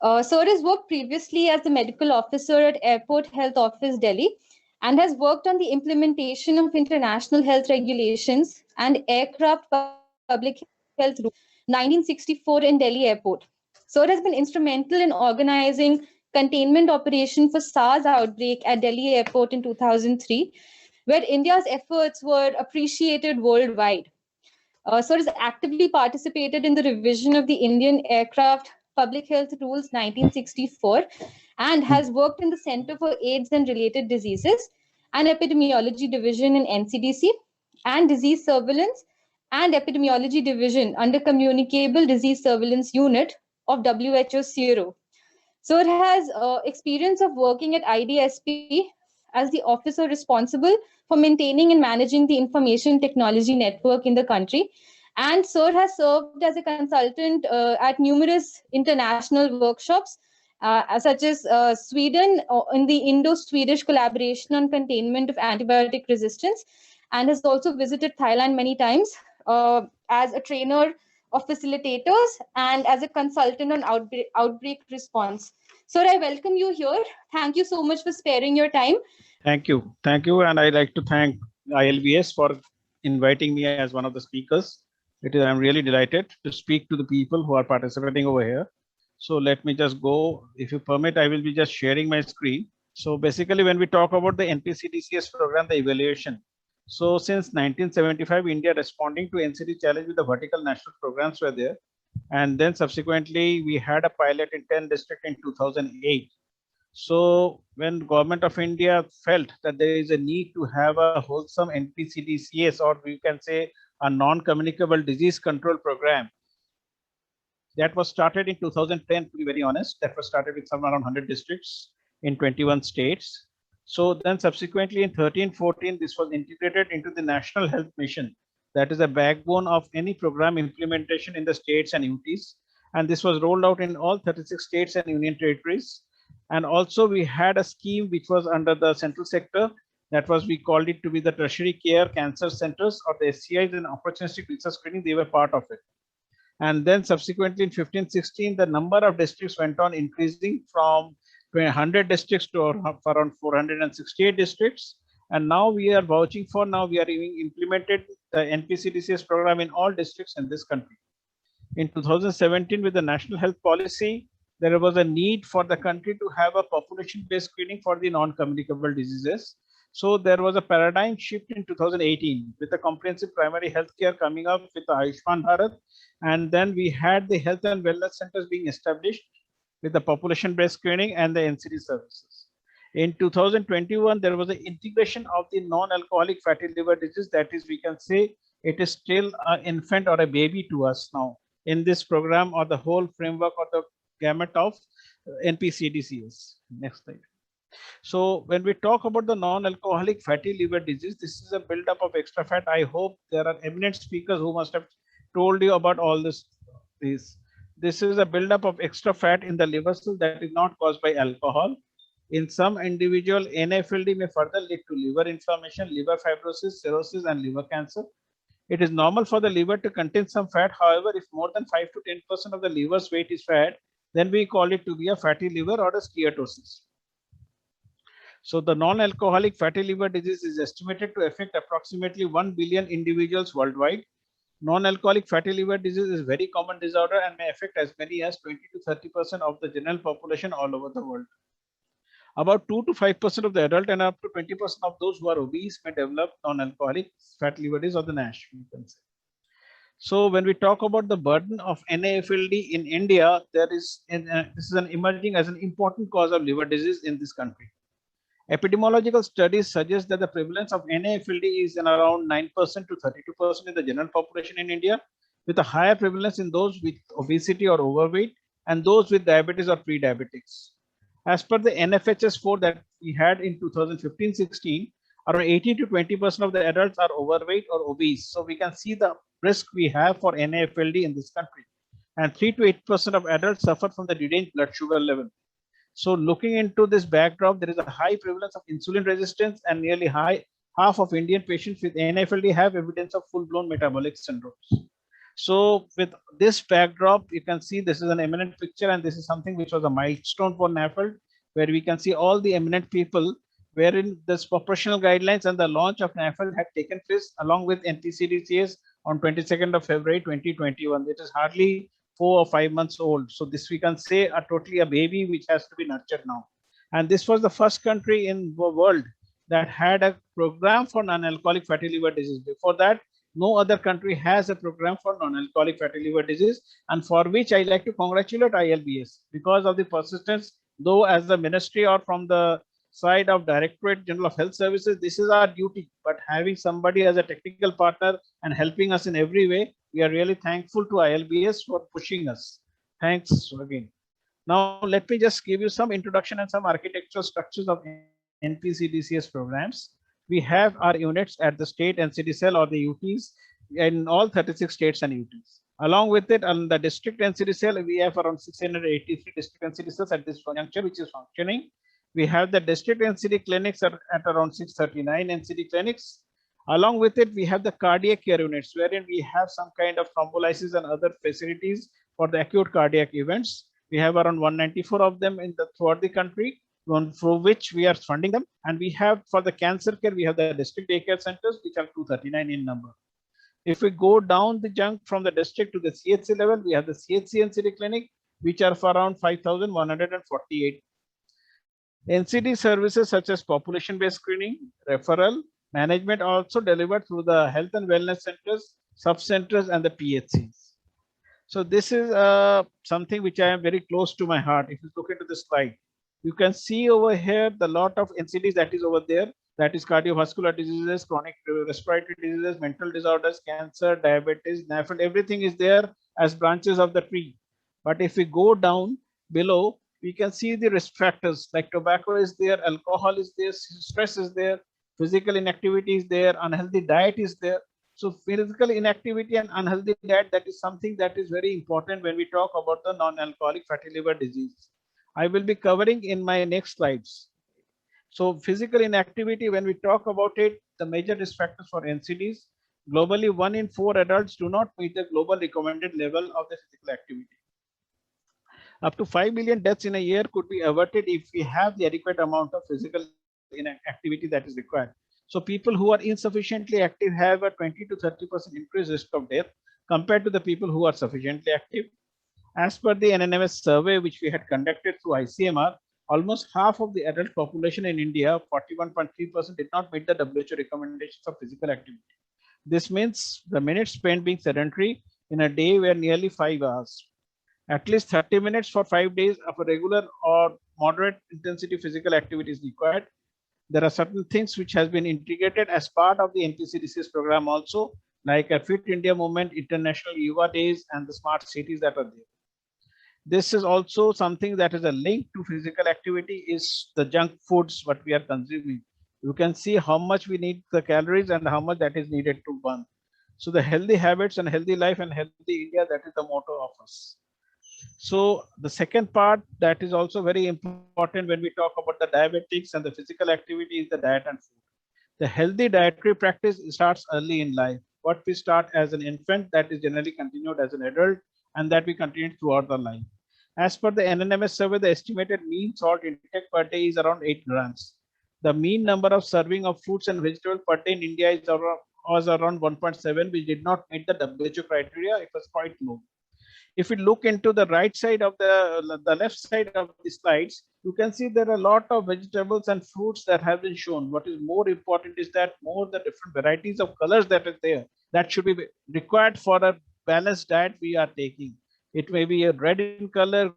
Sir has worked previously as the medical officer at Airport Health Office, Delhi, and has worked on the implementation of international health regulations and aircraft public health rules 1964 in Delhi Airport. Sir has been instrumental in organizing containment operation for SARS outbreak at Delhi Airport in 2003, where India's efforts were appreciated worldwide. Sir has actively participated in the revision of the Indian Aircraft Public Health Rules 1964 and has worked in the Center for AIDS and Related Diseases and Epidemiology Division in NCDC and Disease Surveillance and Epidemiology Division under Communicable Disease Surveillance Unit of WHO CIRO. So it has experience of working at IDSP as the officer responsible for maintaining and managing the information technology network in the country. And Sir has served as a consultant at numerous international workshops, such as Sweden in the Indo-Swedish collaboration on containment of antibiotic resistance, and has also visited Thailand many times as a trainer of facilitators and as a consultant on outbreak response. Sir, I welcome you here. Thank you so much for sparing your time. Thank you. Thank you. And I'd like to thank ILBS for inviting me as one of the speakers. I'm really delighted to speak to the people who are participating over here. So let me just go. If you permit, I will be just sharing my screen. So basically, when we talk about the NPCDCS program, the evaluation. So since 1975, India responding to NCD challenge with the vertical national programs were there. And then subsequently, we had a pilot in 10 districts in 2008. So when Government of India felt that there is a need to have a wholesome NPCDCS, or we can say a non-communicable disease control program, that was started in 2010, to be very honest. That was started with some around 100 districts in 21 states. So then subsequently in 13-14, this was integrated into the National Health Mission. That is a backbone of any program implementation in the states and UTs. And this was rolled out in all 36 states and union territories. And also we had a scheme which was under the central sector. That was, we called it to be the tertiary care cancer centers, or the SCIs, and opportunistic research screening. They were part of it. And then subsequently in 15-16, the number of districts went on increasing from 100 districts to around 468 districts. And now we are vouching for, now we are implemented the NPCDCS program in all districts in this country. In 2017, with the National Health Policy, there was a need for the country to have a population-based screening for the non-communicable diseases. So there was a paradigm shift in 2018 with the comprehensive primary health care coming up with the Ayushman Bharat. And then we had the health and wellness centers being established with the population-based screening and the NCD services. In 2021, there was an integration of the non-alcoholic fatty liver disease. That is, we can say it is still an infant or a baby to us now in this program, or the whole framework or the gamut of NPCDCS. Next slide. So when we talk about the non-alcoholic fatty liver disease, this is a buildup of extra fat. I hope there are eminent speakers who must have told you about all this. This is a buildup of extra fat in the liver cell that is not caused by alcohol. In some individual, NAFLD may further lead to liver inflammation, liver fibrosis, cirrhosis, and liver cancer. It is normal for the liver to contain some fat. However, if more than 5 to 10% of the liver's weight is fat, then we call it to be a fatty liver or a steatosis. So the non-alcoholic fatty liver disease is estimated to affect approximately 1 billion individuals worldwide. Non-alcoholic fatty liver disease is a very common disorder and may affect as many as 20 to 30% of the general population all over the world. About 2 to 5% of the adult and up to 20% of those who are obese may develop non-alcoholic fatty liver disease, or the NASH, you can say. So when we talk about the burden of NAFLD in India, this is an emerging as an important cause of liver disease in this country. Epidemiological studies suggest that the prevalence of NAFLD is in around 9% to 32% in the general population in India, with a higher prevalence in those with obesity or overweight and those with diabetes or pre-diabetics. As per the NFHS4 that we had in 2015-16, around 18 to 20% of the adults are overweight or obese. So we can see the risk we have for NAFLD in this country. And 3 to 8% of adults suffer from the deranged blood sugar level. So looking into this backdrop, there is a high prevalence of insulin resistance, and nearly half of Indian patients with NAFLD have evidence of full-blown metabolic syndromes. So with this backdrop, you can see this is an eminent picture, and this is something which was a milestone for NAFLD, where we can see all the eminent people wherein this operational guidelines and the launch of NAFLD had taken place along with NPCDCS on 22nd of February 2021. It is hardly 4 or 5 months old. So this we can say a totally a baby which has to be nurtured now. And this was the first country in the world that had a program for non-alcoholic fatty liver disease. Before that, no other country has a program for non-alcoholic fatty liver disease, and for which I like to congratulate ILBS because of the persistence, though as the ministry or from the side of Directorate General of Health Services, this is our duty, but having somebody as a technical partner and helping us in every way, we are really thankful to ILBS for pushing us. Thanks again. Now, let me just give you some introduction and some architectural structures of NPCDCS programs. We have our units at the state NCD cell or the UTs in all 36 states and UTs. Along with it, on the district NCD cell, we have around 683 district NCD cells at this juncture, which is functioning. We have the district NCD clinics at around 639 NCD clinics. Along with it, we have the cardiac care units, wherein we have some kind of thrombolysis and other facilities for the acute cardiac events. We have around 194 of them throughout the country, through which we are funding them. And we have for the cancer care, we have the district daycare centers, which are 239 in number. If we go down the junk from the district to the CHC level, we have the CHC NCD clinic, which are for around 5,148. NCD services such as population-based screening, referral, management also delivered through the health and wellness centers, sub-centers, and the PHCs. So this is something which I am very close to my heart. If you look into the slide, you can see over here the lot of NCDs that is over there. That is cardiovascular diseases, chronic respiratory diseases, mental disorders, cancer, diabetes, NAFLD, everything is there as branches of the tree. But if we go down below, we can see the risk factors like tobacco is there, alcohol is there, stress is there, physical inactivity is there, unhealthy diet is there. So physical inactivity and unhealthy diet, that is something that is very important when we talk about the non-alcoholic fatty liver disease. I will be covering in my next slides. So physical inactivity, when we talk about it, the major risk factors for NCDs, globally 1 in 4 adults do not meet the global recommended level of the physical activity. Up to 5 million deaths in a year could be averted if we have the adequate amount of physical activity that is required. So people who are insufficiently active have a 20 to 30% increased risk of death compared to the people who are sufficiently active. As per the NNMS survey, which we had conducted through ICMR, almost half of the adult population in India, 41.3%, did not meet the WHO recommendations of physical activity. This means the minutes spent being sedentary in a day were nearly 5 hours. At least 30 minutes for 5 days of a regular or moderate intensity physical activity is required. There are certain things which has been integrated as part of the NPCDCS program also, like a Fit India Movement, International Yoga Days, and the smart cities that are there. This is also something that is a link to physical activity is the junk foods what we are consuming. You can see how much we need the calories and how much that is needed to burn. So the healthy habits and healthy life and healthy India, that is the motto of us. So the second part that is also very important when we talk about the diabetics and the physical activity is the diet and food. The healthy dietary practice starts early in life. What we start as an infant, that is generally continued as an adult, and that we continue throughout the life. As per the NNMS survey, the estimated mean salt intake per day is around 8 grams. The mean number of serving of fruits and vegetables per day in India was around 1.7, which did not meet the WHO criteria. It was quite low. If we look into the right side of the left side of the slides, you can see there are a lot of vegetables and fruits that have been shown. What is more important is that more the different varieties of colors that are there, that should be required for a balanced diet we are taking. It may be a red in color,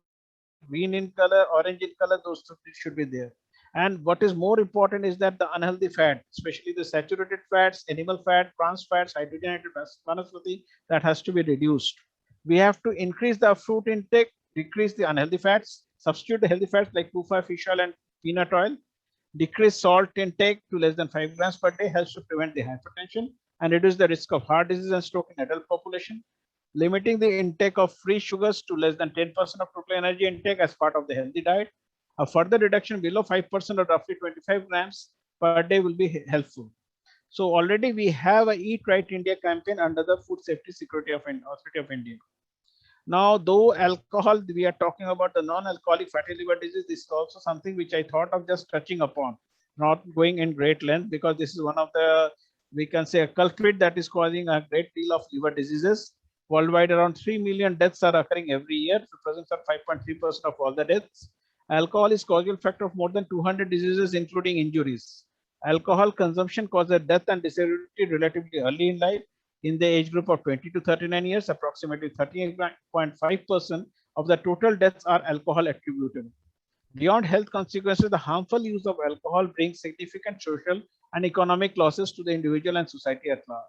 green in color, orange in color, those should be there. And what is more important is that the unhealthy fat, especially the saturated fats, animal fat, trans fats, hydrogenated vanaspati, that has to be reduced. We have to increase the fruit intake, decrease the unhealthy fats, substitute the healthy fats like PUFA, fish oil, and peanut oil. Decrease salt intake to less than 5 grams per day helps to prevent the hypertension and reduce the risk of heart disease and stroke in adult population. Limiting the intake of free sugars to less than 10% of total energy intake as part of the healthy diet. A further reduction below 5% or roughly 25 grams per day will be helpful. So already we have a Eat Right India campaign under the Food Safety Security of Authority of India. Now, though alcohol, we are talking about the non-alcoholic fatty liver disease. This is also something which I thought of just touching upon, not going in great length, because this is one of the, we can say, a culprit that is causing a great deal of liver diseases. Worldwide, around 3 million deaths are occurring every year. It represents 5.3% of all the deaths. Alcohol is causal factor of more than 200 diseases, including injuries. Alcohol consumption causes death and disability relatively early in life. In the age group of 20 to 39 years, approximately 38.5% of the total deaths are alcohol attributable. Beyond health consequences, the harmful use of alcohol brings significant social and economic losses to the individual and society at large.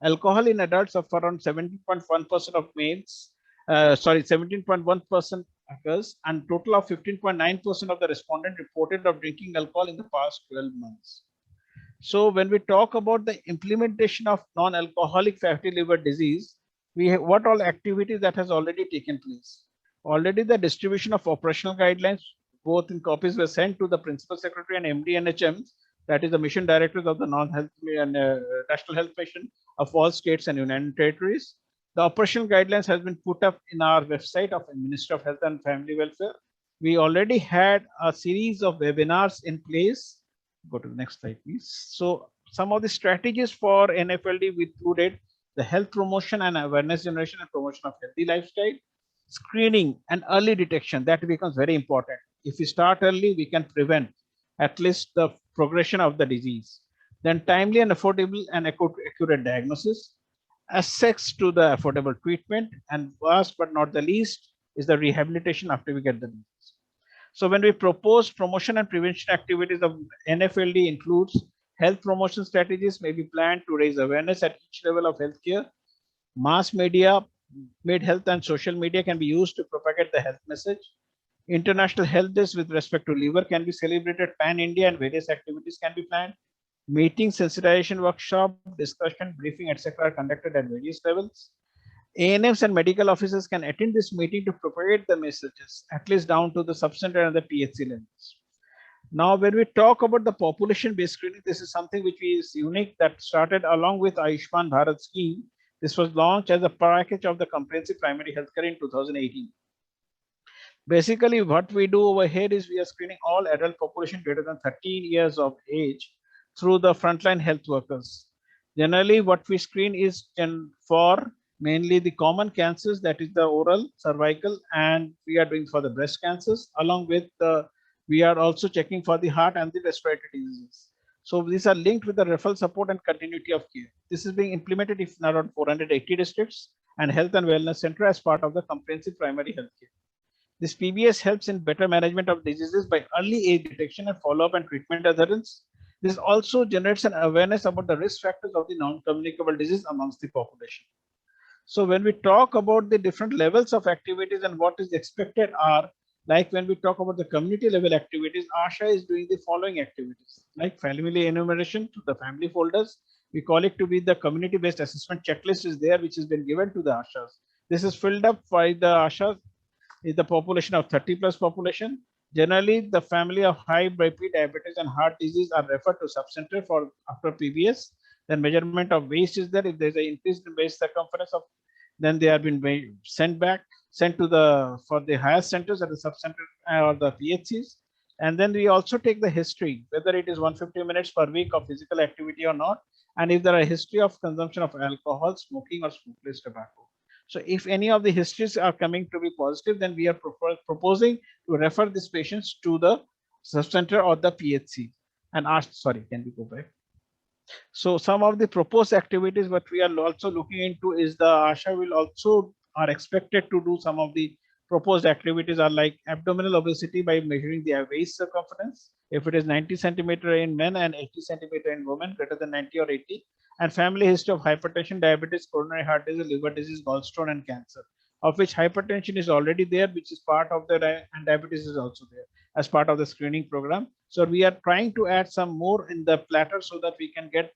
Alcohol in adults of around 17.1% of males, 17.1% occurs, and total of 15.9% of the respondents reported of drinking alcohol in the past 12 months. So when we talk about the implementation of non-alcoholic fatty liver disease, we have what all activities that has already taken place. Already the distribution of operational guidelines, both in copies, were sent to the Principal Secretary and MD NHM, that is the mission directors of the non-health and national health mission of all states and union territories. The operational guidelines has been put up in our website of the Ministry of Health and Family Welfare. We already had a series of webinars in place. Go to the next slide, please. So some of the strategies for NFLD included the health promotion and awareness generation and promotion of healthy lifestyle, screening and early detection. That becomes very important. If we start early, we can prevent at least the progression of the disease. Then timely and affordable and accurate diagnosis, access to the affordable treatment, and last but not the least is the rehabilitation after we get the disease. So when we propose promotion and prevention activities of NFLD includes health promotion strategies may be planned to raise awareness at each level of healthcare. Mass media, made health and social media can be used to propagate the health message. International Health Days with respect to liver can be celebrated pan-India and various activities can be planned. Meeting, sensitization workshop, discussion, briefing, etc. are conducted at various levels. ANMs and medical officers can attend this meeting to propagate the messages, at least down to the subcenter and the PHC levels. Now, when we talk about the population-based screening, this is something which is unique that started along with Ayushman Bharat scheme. This was launched as a package of the comprehensive primary healthcare in 2018. Basically, what we do over here is we are screening all adult population greater than 13 years of age through the frontline health workers. Generally, what we screen is for mainly the common cancers, that is the oral, cervical, and we are doing for the breast cancers, along with we are also checking for the heart and the respiratory diseases. So these are linked with the referral support and continuity of care. This is being implemented in around 480 districts and health and wellness center as part of the comprehensive primary health care. This PBS helps in better management of diseases by early age detection and follow-up and treatment adherence. This also generates an awareness about the risk factors of the non-communicable disease amongst the population. So when we talk about the different levels of activities and what is expected are, like when we talk about the community level activities, ASHA is doing the following activities, like family enumeration to the family folders. We call it to be the community-based assessment checklist is there, which has been given to the ASHAs. This is filled up by the ASHAs is the population of 30 plus population. Generally, the family of high BP, diabetes and heart disease are referred to subcenter for after PBS. Then measurement of waist is there. If there's an increase in waist circumference of, then they have been sent to the for the higher centers at the subcenter or the PHCs. And then we also take the history, whether it is 150 minutes per week of physical activity or not, and if there are a history of consumption of alcohol, smoking, or smokeless tobacco. So if any of the histories are coming to be positive, then we are proposing to refer these patients to the subcenter or the PHC and ask, sorry, can we go back? So some of the proposed activities what we are also looking into is the ASHA will also are expected to do some of the proposed activities are like abdominal obesity by measuring the waist circumference. If it is 90 centimeter in men and 80 centimeter in women, greater than 90 or 80, and family history of hypertension, diabetes, coronary heart disease, liver disease, gallstone, and cancer, of which hypertension is already there, which is part of the, and diabetes is also there as part of the screening program. So we are trying to add some more in the platter so that we can get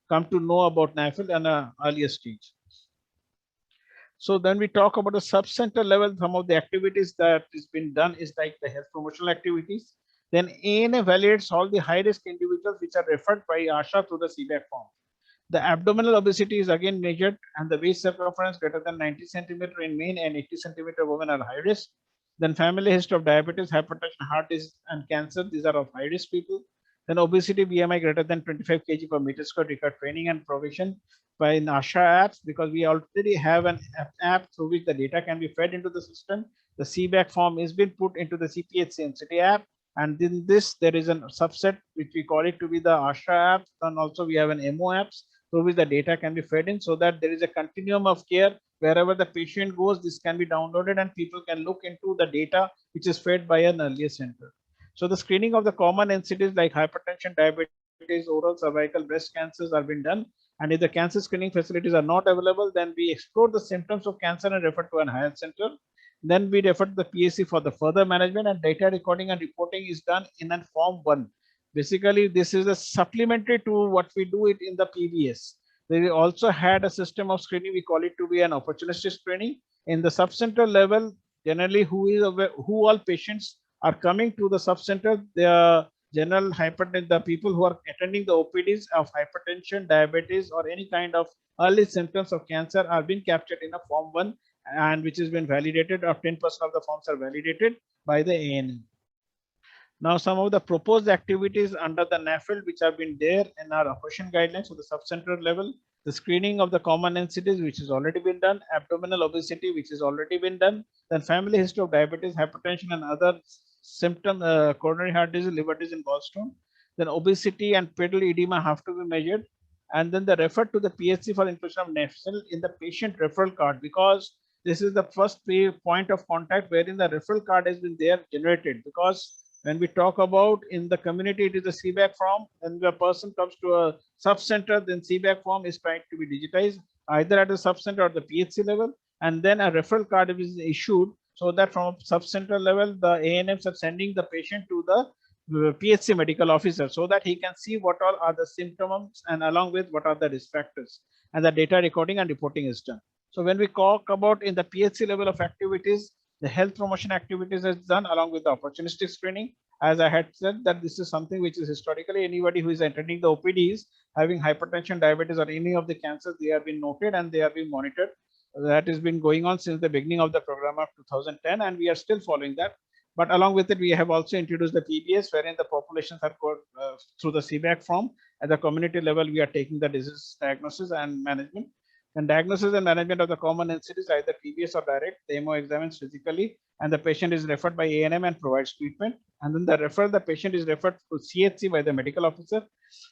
come to know about NAFL at an earlier stage. So then we talk about the sub-center level. Some of the activities that is been done is like the health promotional activities. Then ANA validates all the high-risk individuals which are referred by ASHA through the CBAC form. The abdominal obesity is again measured, and the waist circumference greater than 90 centimeter in men and 80 centimeter women are high risk. Then family history of diabetes, hypertension, heart disease, and cancer. These are of high risk people. Then obesity, BMI greater than 25 kg per meter square require training and provision by ASHA apps, because we already have an app through which the data can be fed into the system. The CBAC form is being put into the CPHCNCT app, and in this there is a subset which we call it to be the ASHA apps, and also we have an MO apps through which the data can be fed in, so that there is a continuum of care. Wherever the patient goes, this can be downloaded and people can look into the data which is fed by an earlier center. So the screening of the common NCDs like hypertension, diabetes, oral, cervical, breast cancers are being done. And if the cancer screening facilities are not available, then we explore the symptoms of cancer and refer to an higher center. Then we refer to the PSC for the further management, and data recording and reporting is done in a form 1. Basically, this is a supplementary to what we do it in the PBS. They also had a system of screening. We call it to be an opportunistic screening. In the subcenter level, generally who all patients are coming to the subcenter, the general hypertension, the people who are attending the OPDs of hypertension, diabetes, or any kind of early symptoms of cancer are being captured in a form 1, and which has been validated, or 10% of the forms are validated by the ANM. Now, some of the proposed activities under the NAFLD which have been there in our operation guidelines for the subcenter level: the screening of the common NCDs, which has already been done; abdominal obesity, which has already been done; then family history of diabetes, hypertension, and other symptom, coronary heart disease, liver disease, and gallstone. Then obesity and pedal edema have to be measured, and then the refer to the PHC for inclusion of NAFLD in the patient referral card, because this is the first point of contact wherein the referral card has been there generated. Because when we talk about in the community, it is a CBAC form. When the person comes to a sub-center, then CBAC form is trying to be digitized either at the sub-center or the PHC level, and then a referral card is issued, so that from sub-center level, the ANMs are sending the patient to the PHC medical officer, so that he can see what all are the symptoms and along with what are the risk factors, and the data recording and reporting is done. So when we talk about in the PHC level of activities, the health promotion activities is done along with the opportunistic screening. As I had said, that this is something which is historically anybody who is attending the OPDs having hypertension, diabetes, or any of the cancers, they have been noted and they have been monitored. That has been going on since the beginning of the program of 2010, and we are still following that. But along with it, we have also introduced the PBS, wherein the populations are through the CBAC form. At the community level, we are taking the disease diagnosis and management. And diagnosis and management of the common NCDs, either PBS or direct, the MO examines physically, and the patient is referred by ANM and provides treatment. And then the patient is referred to CHC by the medical officer.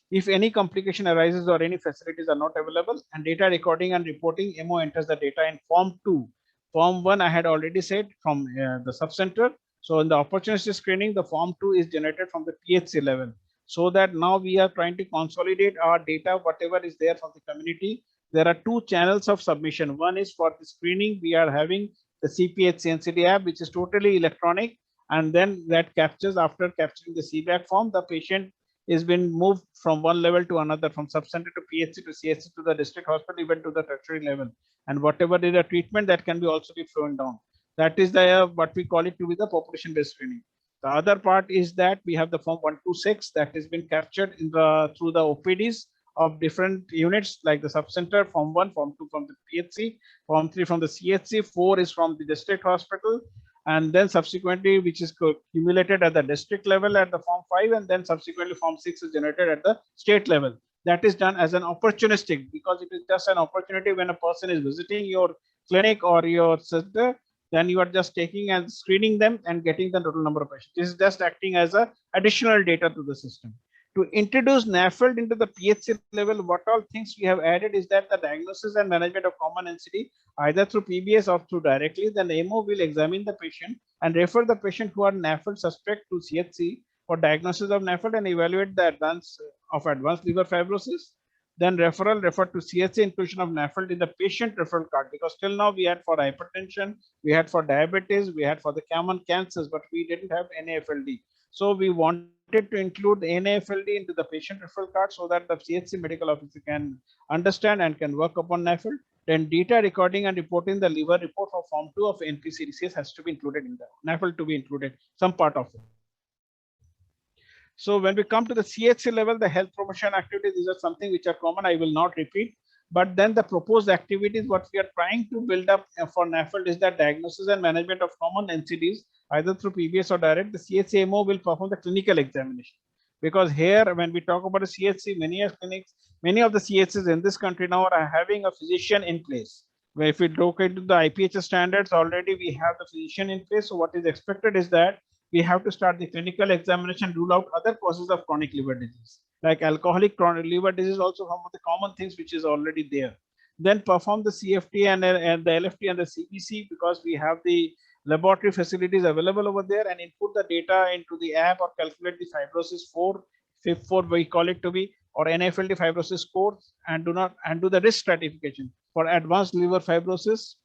If any complication arises or any facilities are not available, and data recording and reporting, MO enters the data in form 2. Form 1, I had already said, from the subcenter. So in the opportunistic screening, the form 2 is generated from the PHC level. So that now we are trying to consolidate our data, whatever is there from the community. There are 2 channels of submission. One is for the screening. We are having the CPHCNCT app, which is totally electronic. And then that captures, after capturing the CBAC form, the patient is been moved from one level to another, from subcenter to PHC to CHC to the district hospital, even to the tertiary level. And whatever is the treatment, that can be also be flowing down. That is the what we call it to be the population-based screening. The other part is that we have the form 126 that has been captured in the through the OPDs of different units, like the subcenter, form 1, form 2 from the PHC, form 3 from the CHC, 4 is from the district hospital, and then subsequently, which is accumulated at the district level at the form 5, and then subsequently form 6 is generated at the state level. That is done as an opportunistic, because it is just an opportunity when a person is visiting your clinic or your center, then you are just taking and screening them and getting the total number of patients. This is just acting as a additional data to the system. To introduce NAFLD into the PHC level, what all things we have added is that the diagnosis and management of common NCD, either through PBS or through directly, the MO will examine the patient and refer the patient who are NAFLD suspect to CHC for diagnosis of NAFLD and evaluate the advance of advanced liver fibrosis. Then refer to CHC inclusion of NAFLD in the patient referral card, because till now we had for hypertension, we had for diabetes, we had for the common cancers, but we didn't have NAFLD. So we wanted to include NAFLD into the patient referral card, so that the CHC medical officer can understand and can work upon NAFLD. Then data recording and reporting the liver report for form 2 of NPCDCS has to be included in the NAFLD, to be included, some part of it. So when we come to the CHC level, the health promotion activities, these are something which are common. I will not repeat. But then the proposed activities, what we are trying to build up for NAFLD is that diagnosis and management of common NCDs, either through PBS or direct. The CHCMO will perform the clinical examination. Because here, when we talk about a CHC, many of the CHCs in this country now are having a physician in place. Where if we look into the IPHS standards, already we have the physician in place. So what is expected is that we have to start the clinical examination, rule out other causes of chronic liver disease, like alcoholic chronic liver disease, also some of the common things which is already there. Then perform the CFT and the LFT and the CBC, because we have the laboratory facilities available over there, and input the data into the app or calculate the fibrosis score, FIB4 we call it to be, or NAFLD fibrosis score, and do the risk stratification for advanced liver fibrosis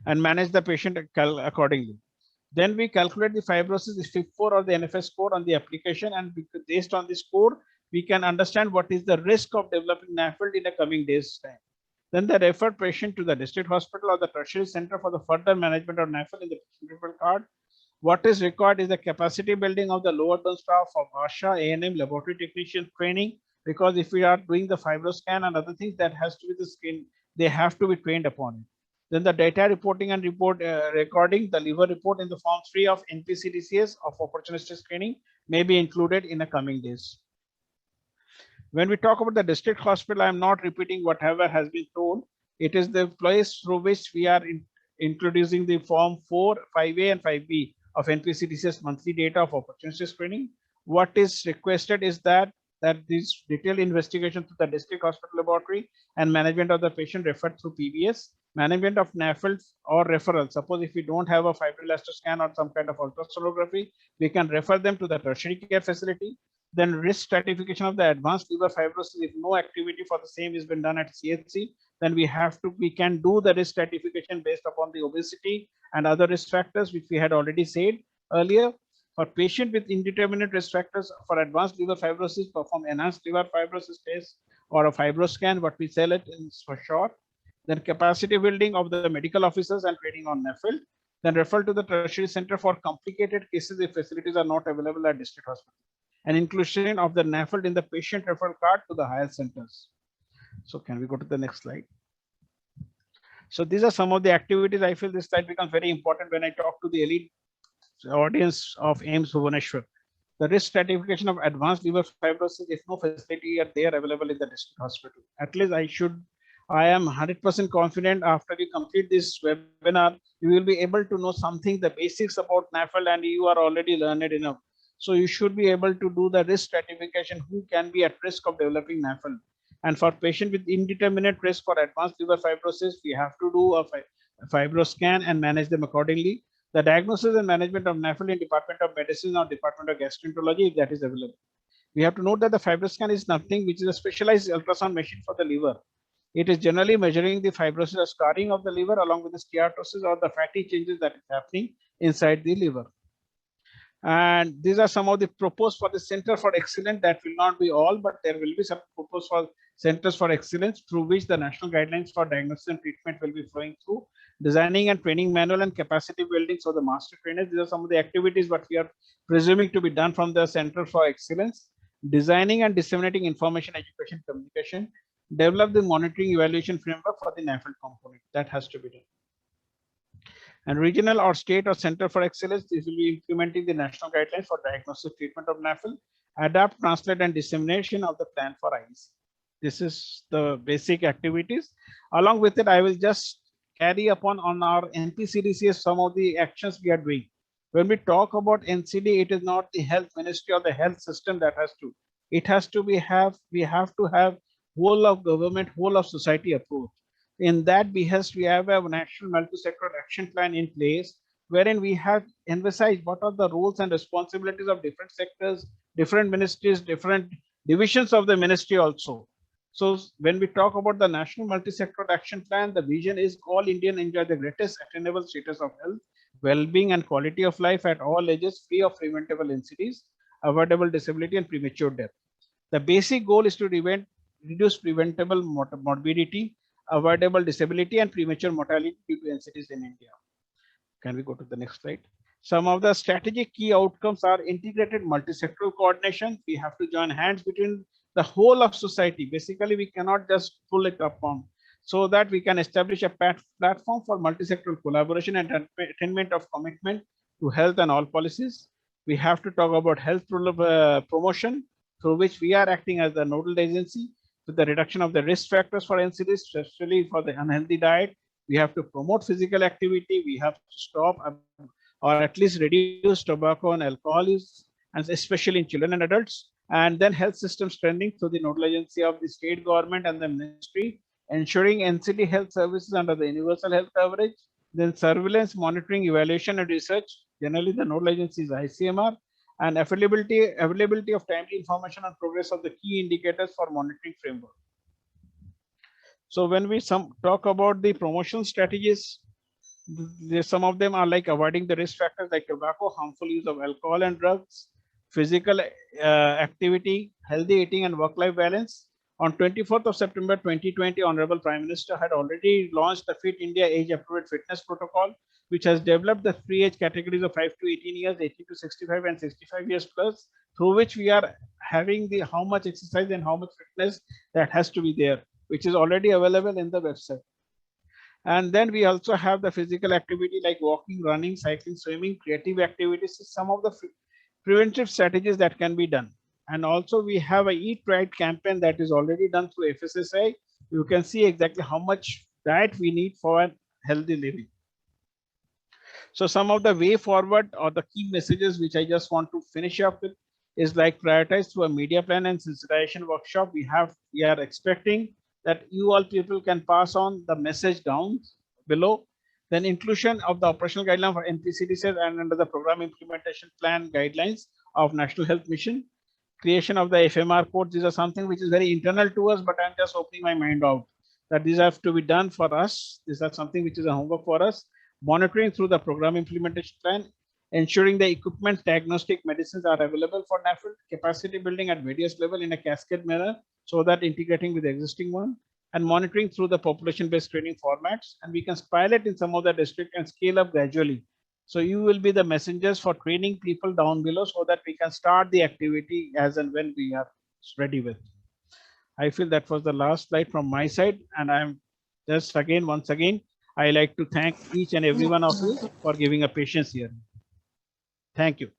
and manage the patient accordingly. Then we calculate the fibrosis, the FIB4 or the NFS score on the application, and based on the score, we can understand what is the risk of developing NAFLD in the coming days' time. Then they refer patient to the district hospital or the tertiary center for the further management of NAFLD in the patient referral card. What is required is the capacity building of the lower burn staff of ASHA, ANM, laboratory technician training, because if we are doing the fibroscan and other things, that has to be the skin, they have to be trained upon it. Then the data reporting and recording, the liver report in the form 3 of NPCDCS of opportunistic screening may be included in the coming days. When we talk about the district hospital, I'm not repeating whatever has been told. It is the place through which we are introducing the form 4, 5A and 5B of NPCDCS monthly data of opportunistic screening. What is requested is that this detailed investigation to the district hospital laboratory and management of the patient referred through PBS, management of NAFLD or referral. Suppose if we don't have a fibrinoelastic scan or some kind of ultrasonography, we can refer them to the tertiary care facility. Then risk stratification of the advanced liver fibrosis. If no activity for the same has been done at CHC, then we can do the risk stratification based upon the obesity and other risk factors, which we had already said earlier. For patient with indeterminate risk factors for advanced liver fibrosis, perform enhanced liver fibrosis test or a fibroscan, what we call it for short. Then capacity building of the medical officers and training on NAFLD. Then refer to the tertiary center for complicated cases if facilities are not available at district hospital. And inclusion of the NAFLD in the patient referral card to the higher centers. So can we go to the next slide? So these are some of the activities. I feel this slide becomes very important when I talk to the elite audience of AIIMS Bhubaneswar. The risk stratification of advanced liver fibrosis, if no facility are there available in the district hospital. At least I am 100% confident after you complete this webinar, you will be able to know something, the basics about NAFLD, and you are already learned enough. So you should be able to do the risk stratification, who can be at risk of developing NAFLD. And for patient with indeterminate risk for advanced liver fibrosis, we have to do a fibroscan and manage them accordingly. The diagnosis and management of NAFLD in Department of Medicine or Department of Gastroenterology, if that is available. We have to note that the fibroscan is nothing which is a specialized ultrasound machine for the liver. It is generally measuring the fibrosis or scarring of the liver along with the steatosis or the fatty changes that is happening inside the liver. And these are some of the proposed for the Center for Excellence. That will not be all, but there will be some proposed for Centers for Excellence through which the national guidelines for diagnosis and treatment will be flowing through. Designing and training manual and capacity building. So the master trainers, these are some of the activities what we are presuming to be done from the Center for Excellence. Designing and disseminating information, education, communication. Develop the monitoring evaluation framework for the NAFLD component. That has to be done. And regional or state or center for excellence, this will be implementing the national guidelines for diagnosis treatment of NAFLD, adapt, translate, and dissemination of the plan for IEC. This is the basic activities. Along with it, I will just carry upon on our NPCDCS some of the actions we are doing. When we talk about NCD, it is not the health ministry or the health system that has to. It has to be we have to have whole of government, whole of society approach. In that behest, we have a national multi-sector action plan in place, wherein we have emphasized what are the roles and responsibilities of different sectors, different ministries, different divisions of the ministry also. So when we talk about the national multi-sector action plan, the vision is all Indians enjoy the greatest attainable status of health, well-being and quality of life at all ages, free of preventable NCDs, avoidable disability and premature death. The basic goal is to reduce preventable morbidity, avoidable disability and premature mortality due to NCDs in India. Can we go to the next slide? Some of the strategic key outcomes are integrated multi-sectoral coordination. We have to join hands between the whole of society. Basically, we cannot just pull it upon, so that we can establish a platform for multi-sectoral collaboration and attainment of commitment to health and all policies. We have to talk about health promotion, through which we are acting as the nodal agency with the reduction of the risk factors for NCDs, especially for the unhealthy diet. We have to promote physical activity. We have to stop or at least reduce tobacco and alcohol use, and especially in children and adults. And then health system strengthening through the nodal agency of the state government and the ministry, ensuring NCD health services under the universal health coverage. Then surveillance, monitoring, evaluation, and research. Generally, the nodal agency is ICMR, and availability of timely information on progress of the key indicators for monitoring framework. So when we talk about the promotion strategies, some of them are like avoiding the risk factors like tobacco, harmful use of alcohol and drugs, physical activity, healthy eating, and work-life balance. On 24th of September 2020, Honorable Prime Minister had already launched the Fit India Age-Appropriate Fitness Protocol, which has developed the three age categories of 5 to 18 years, 18 to 65, and 65 years plus, through which we are having the how much exercise and how much fitness that has to be there, which is already available in the website. And then we also have the physical activity like walking, running, cycling, swimming, creative activities, some of the preventive strategies that can be done. And also we have a Eat Right campaign that is already done through FSSAI. You can see exactly how much diet we need for a healthy living. So some of the way forward or the key messages which I just want to finish up with is like prioritize through a media plan and sensitization workshop. We are expecting that you all people can pass on the message down below. Then inclusion of the operational guideline for NPCDs and under the program implementation plan guidelines of National Health Mission. Creation of the FMR codes. These are something which is very internal to us, but I'm just opening my mind out that these have to be done for us. These are something which is a homework for us. Monitoring through the program implementation plan, ensuring the equipment, diagnostic medicines are available for NAFLD, capacity building at various levels in a cascade manner, so that integrating with the existing one, and monitoring through the population-based training formats. And we can pilot in some of the districts and scale up gradually. So you will be the messengers for training people down below so that we can start the activity as and when we are ready with. I feel that was the last slide from my side. And I'm just once again, I like to thank each and every one of you for giving a patience here. Thank you.